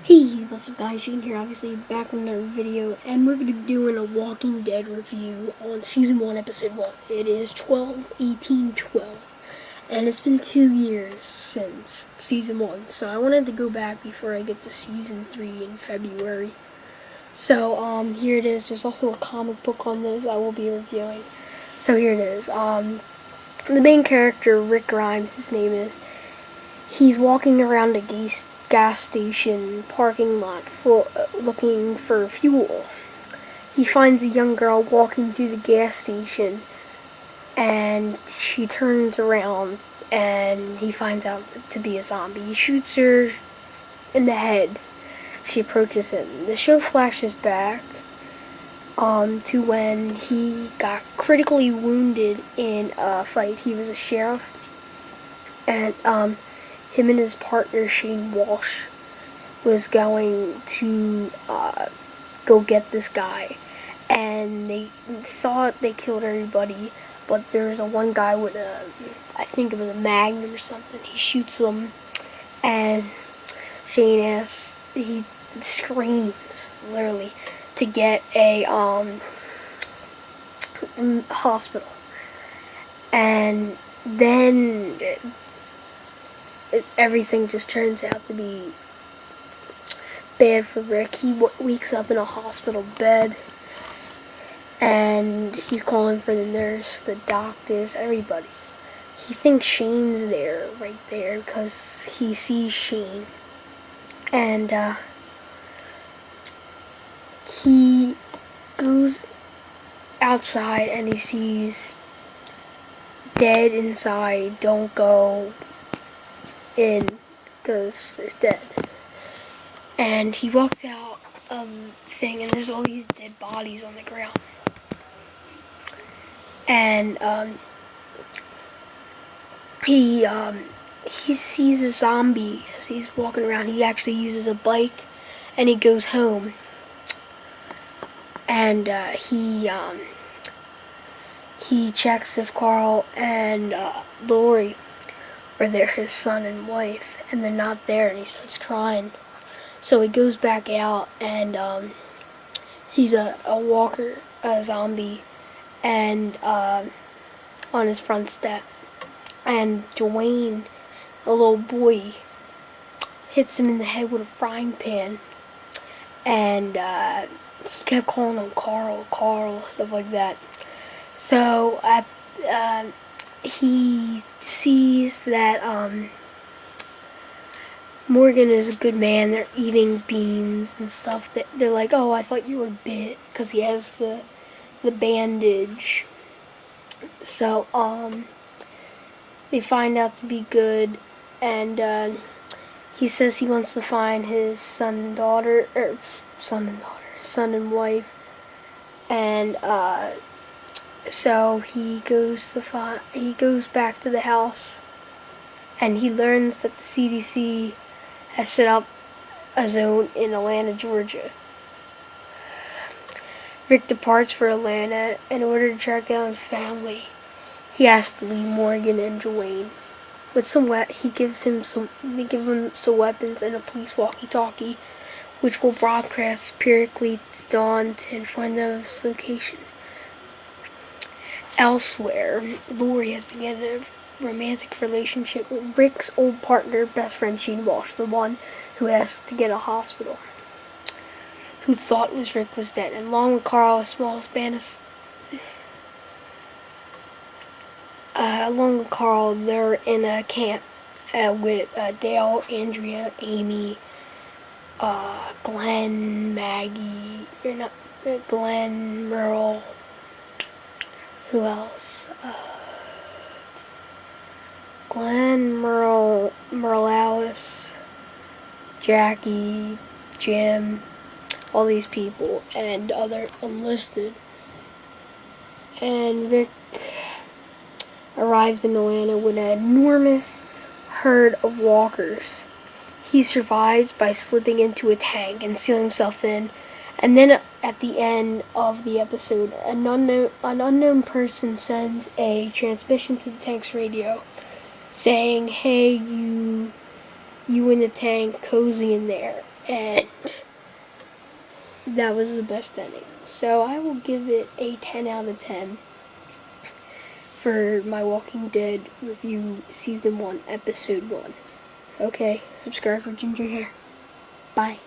Hey, what's up guys, Shane here, obviously back with another video, and we're going to be doing a Walking Dead review on Season 1, Episode 1. It is 12/18/12, and it's been 2 years since Season 1, so I wanted to go back before I get to Season 3 in February. So, here it is. There's also a comic book on this I will be reviewing. So here it is. The main character, Rick Grimes, his name is, he's walking around a gas station parking lot looking for fuel. He finds a young girl walking through the gas station, and she turns around and he finds out to be a zombie. He shoots her in the head. She approaches him. The show flashes back to when he got critically wounded in a fight. He was a sheriff, and him and his partner Shane Walsh was going to go get this guy, and they thought they killed everybody, but there was one guy with I think it was a Magnum or something. He shoots them, and Shane he screams literally to get a hospital, and then everything just turns out to be bad for Rick. He wakes up in a hospital bed, and he's calling for the nurse, the doctors, everybody. He thinks Shane's there, right there, because he sees Shane, and he goes outside and he sees dead inside. Don't go in because there's dead. And he walks out of the thing, and there's all these dead bodies on the ground. And he sees a zombie as he's walking around. He actually uses a bike, and he goes home. And he checks if Carl and Lori are there, his son and wife, and they're not there, and he starts crying. So he goes back out and sees a walker, a zombie, and on his front step. And Dwayne, a little boy, hits him in the head with a frying pan. And he kept calling him Carl, stuff like that. So he sees that Morgan is a good man. They're eating beans and stuff. They're like, oh, I thought you were bit, because he has the bandage. So they find out to be good, and he says he wants to find his son and wife, and so he goes back to the house, and he learns that the CDC has set up a zone in Atlanta, Georgia. Rick departs for Atlanta. In order to track down his family, he has to leave Morgan and Dwayne. With he gives him some weapons and a police walkie-talkie, which will broadcast periodically to Dawn to inform them of his location. Elsewhere, Lori has begun a romantic relationship with Rick's old partner, best friend Shane Walsh, the one who asked to get a hospital, who thought Rick was dead. And along with Carl, a small Spanish. Along with Carl, they're in a camp with Dale, Andrea, Amy, Glenn, Maggie, Glenn, Merle. Who else? Glenn, Merle Alice, Jackie, Jim, all these people, and other unlisted. And Rick arrives in Atlanta with an enormous herd of walkers. He survives by slipping into a tank and sealing himself in. And then at the end of the episode, an unknown person sends a transmission to the tank's radio saying, hey, you in the tank, cozy in there. and that was the best ending. So I will give it a 10 out of 10 for my Walking Dead review, Season 1, Episode 1. Okay, subscribe for Ginger Hair. Bye.